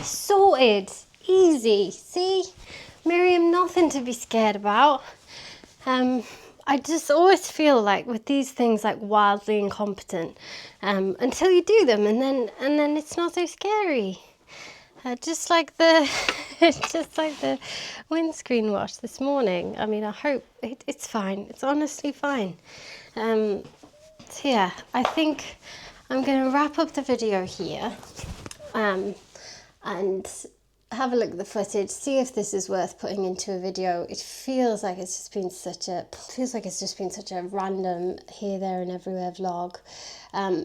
Sorted. Easy. See? Miriam, nothing to be scared about. I I just always feel like with these things like wildly incompetent until you do them, and then it's not so scary. Just like the just like the windscreen wash this morning. I mean, I hope it's fine. It's honestly fine. So yeah, I think I'm going to wrap up the video here and have a look at the footage, see if this is worth putting into a video. It feels like it's just been such a random here, there and everywhere vlog.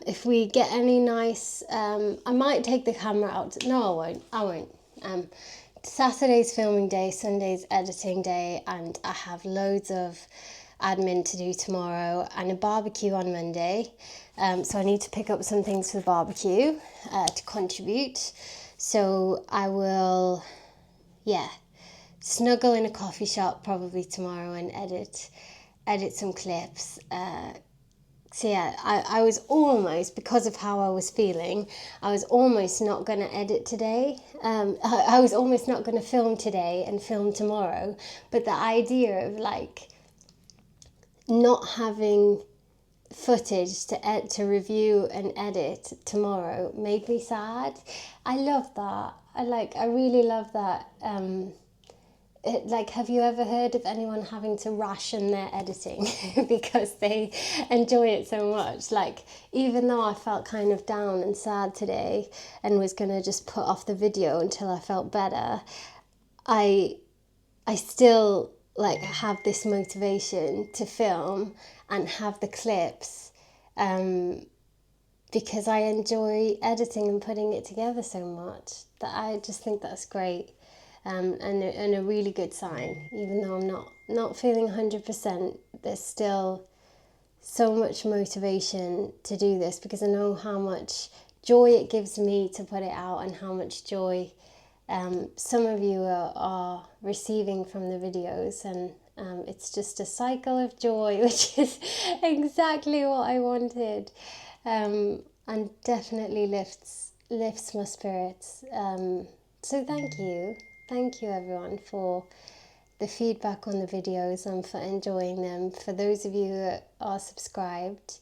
If we get any nice, I might take the camera out. No, I won't. Saturday's filming day, Sunday's editing day, and I have loads of admin to do tomorrow and a barbecue on Monday. So I need to pick up some things for the barbecue to contribute. So I will, snuggle in a coffee shop probably tomorrow and edit some clips. So yeah, I was almost, because of how I was feeling, I was almost not going to edit today. I was almost not going to film today and film tomorrow. But the idea of like not having footage to review and edit tomorrow made me sad. I love that. I really love that. Have you ever heard of anyone having to ration their editing because they enjoy it so much? Like, even though I felt kind of down and sad today and was gonna just put off the video until I felt better, I still like have this motivation to film and have the clips because I enjoy editing and putting it together so much that I just think that's great. And a really good sign. Even though I'm not feeling 100%, there's still so much motivation to do this because I know how much joy it gives me to put it out and how much joy some of you are receiving from the videos, and it's just a cycle of joy, which is exactly what I wanted, and definitely lifts my spirits. So thank you everyone for the feedback on the videos and for enjoying them. For those of you who are subscribed,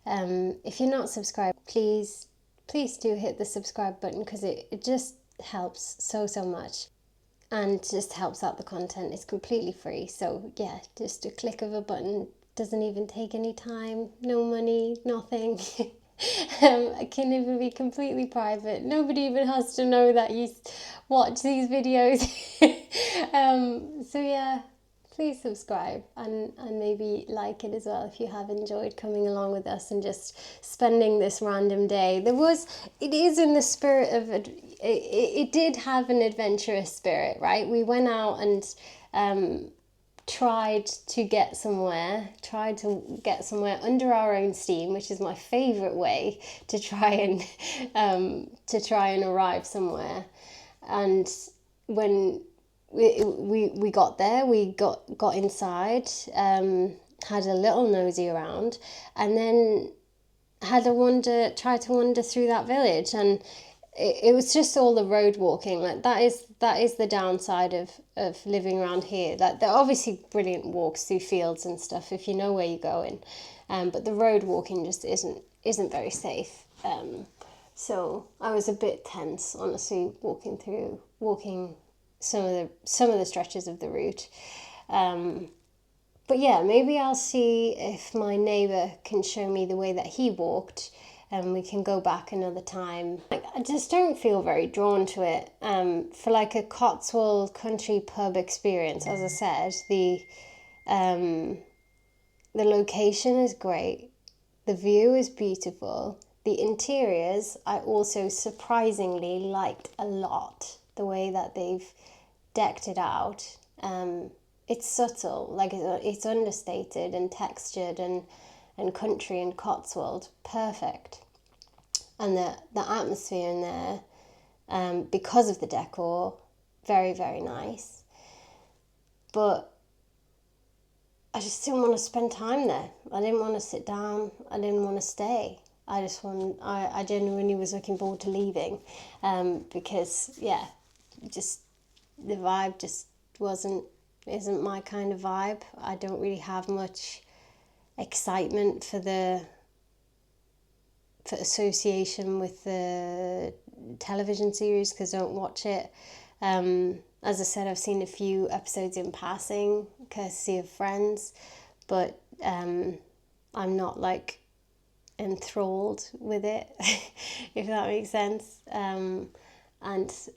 if you're not subscribed, please do hit the subscribe button because it just helps so much and just helps out the content. It's completely free, so yeah, just a click of a button, doesn't even take any time, no money, nothing. It can even be completely private. Nobody even has to know that you watch these videos. So yeah, please subscribe and maybe like it as well if you have enjoyed coming along with us and just spending this random day. It is in the spirit of it did have an adventurous spirit, right? We went out and tried to get somewhere under our own steam, which is my favorite way to try and arrive somewhere. And when we got there, we got inside, had a little nosy around, and then tried to wander through that village, and it was just all the road walking. Like that is the downside of living around here. Like there are obviously brilliant walks through fields and stuff if you know where you're going, but the road walking just isn't very safe. So I was a bit tense, honestly, walking some of the stretches of the route. But yeah, maybe I'll see if my neighbour can show me the way that he walked, and we can go back another time. I just don't feel very drawn to it. For like a Cotswold country pub experience, as I said, the location is great, the view is beautiful, the interiors I also surprisingly liked a lot. The way that they've decked it out. It's subtle, like it's understated and textured and country and Cotswold, perfect. And the atmosphere in there, because of the decor, very, very nice. But I just didn't want to spend time there. I didn't want to sit down. I didn't want to stay. I genuinely was looking forward to leaving, because yeah, just the vibe just isn't my kind of vibe. I don't really have much excitement for association with the television series, because I don't watch it. As I said, I've seen a few episodes in passing, courtesy of friends, but I'm not like enthralled with it, if that makes sense. And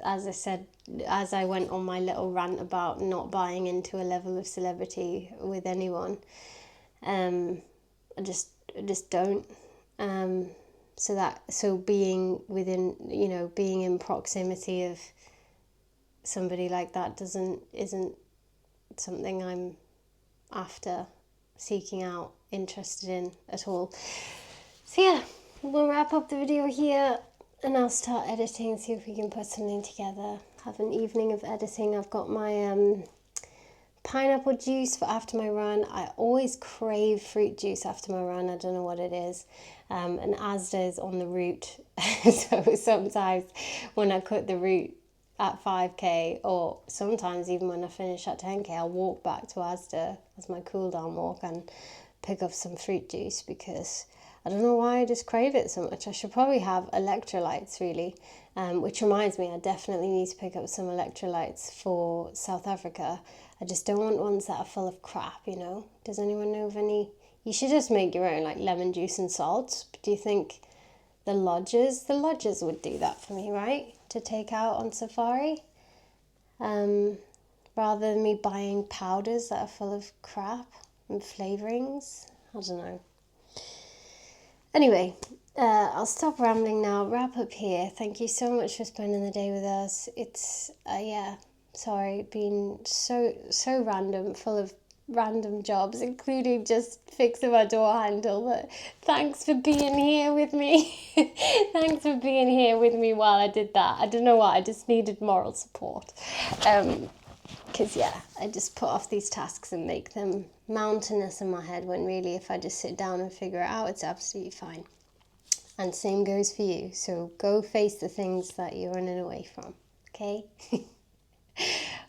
as I said, as I went on my little rant about not buying into a level of celebrity with anyone, I just don't. So being within, being in proximity of somebody like that isn't something I'm after, seeking out, interested in at all. So yeah, we'll wrap up the video here and I'll start editing, see if we can put something together. Have an evening of editing. I've got my pineapple juice for after my run. I always crave fruit juice after my run. I don't know what it is. And Asda is on the route. So sometimes when I cut the route at 5k, or sometimes even when I finish at 10k, I'll walk back to Asda as my cool down walk and pick up some fruit juice, because I don't know why I just crave it so much. I should probably have electrolytes, really. Which reminds me, I definitely need to pick up some electrolytes for South Africa. I just don't want ones that are full of crap, Does anyone know of any? You should just make your own, like lemon juice and salt. But do you think the lodges would do that for me, right? To take out on safari? Rather than me buying powders that are full of crap and flavourings. I don't know. Anyway, I'll stop rambling now, wrap up here. Thank you so much for spending the day with us. It's, been so random, full of random jobs, including just fixing my door handle. But thanks for being here with me. Thanks for being here with me while I did that. I don't know why, I just needed moral support. Because I just put off these tasks and make them mountainous in my head, when really if I just sit down and figure it out, it's absolutely fine. And same goes for you. So go face the things that you're running away from, okay?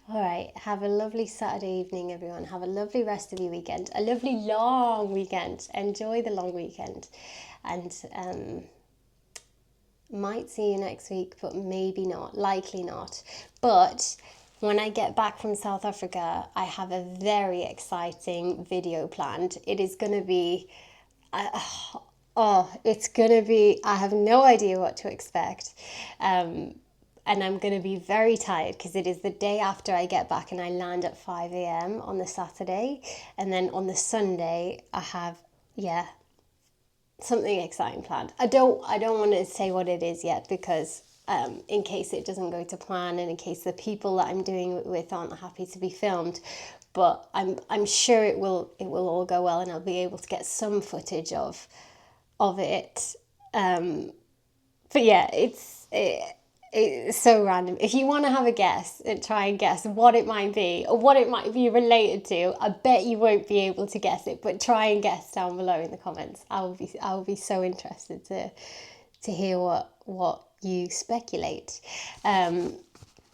All right, have a lovely Saturday evening, everyone. Have a lovely rest of your weekend, a lovely long weekend. Enjoy the long weekend. And might see you next week, but maybe not, likely not. But when I get back from South Africa, I have a very exciting video planned. It is going to be, I have no idea what to expect. And I'm going to be very tired because it is the day after I get back and I land at 5 a.m. on the Saturday. And then on the Sunday, I have, something exciting planned. I don't want to say what it is yet, because in case it doesn't go to plan and in case the people that I'm doing it with aren't happy to be filmed, but I'm sure it will all go well and I'll be able to get some footage of it. But yeah, it's so random. If you want to have a guess and try and guess what it might be or what it might be related to, I bet you won't be able to guess it, but try and guess down below in the comments. I will be so interested to hear what you speculate. But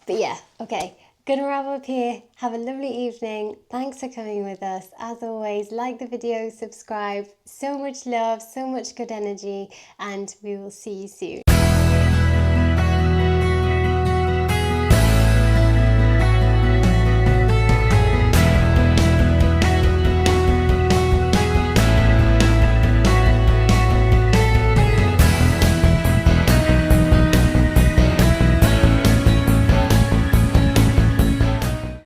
yeah, okay. Gonna wrap up here. Have a lovely evening. Thanks for coming with us. As always, like the video, subscribe. So much love, so much good energy, and we will see you soon.